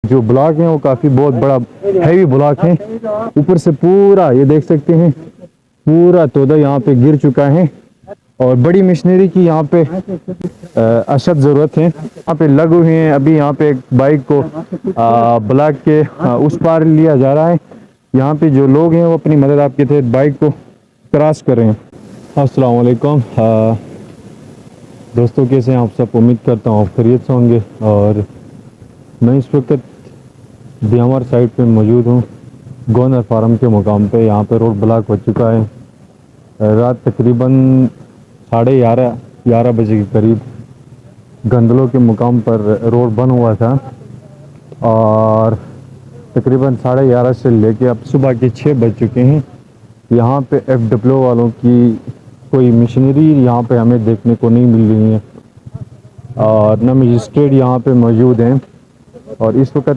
जो ब्लॉक है वो काफ़ी बहुत बड़ा हैवी ब्लॉक है। ऊपर से पूरा ये देख सकते हैं, पूरा तोदा यहाँ पे गिर चुका है और बड़ी मशीनरी की यहाँ पे अशद ज़रूरत है। यहाँ पे लगे हुए हैं। अभी यहाँ पे एक बाइक को ब्लॉक के उस पार लिया जा रहा है। यहाँ पे जो लोग हैं वो अपनी मदद आपके तहत बाइक को क्रॉस कर रहे हैं। अस्सलाम वालेकुम दोस्तों, कैसे हैं आप सब? उम्मीद करता हूँ आप खैरियत से होंगे। और मैं इस वक्त बियामर साइड पे मौजूद हूँ, गवर्नर फार्म के मुकाम पे। यहाँ पे रोड ब्लॉक हो चुका है। रात तकरीबन 11:30 बजे के करीब गंदलों के मुकाम पर रोड बंद हुआ था और तकरीबन 11:30 से लेके अब सुबह के 6 बज चुके हैं। यहाँ पे FWO वालों की कोई मशीनरी यहाँ पे हमें देखने को नहीं मिल रही है और न मजिस्ट्रेट यहाँ पे मौजूद हैं। और इस वक्त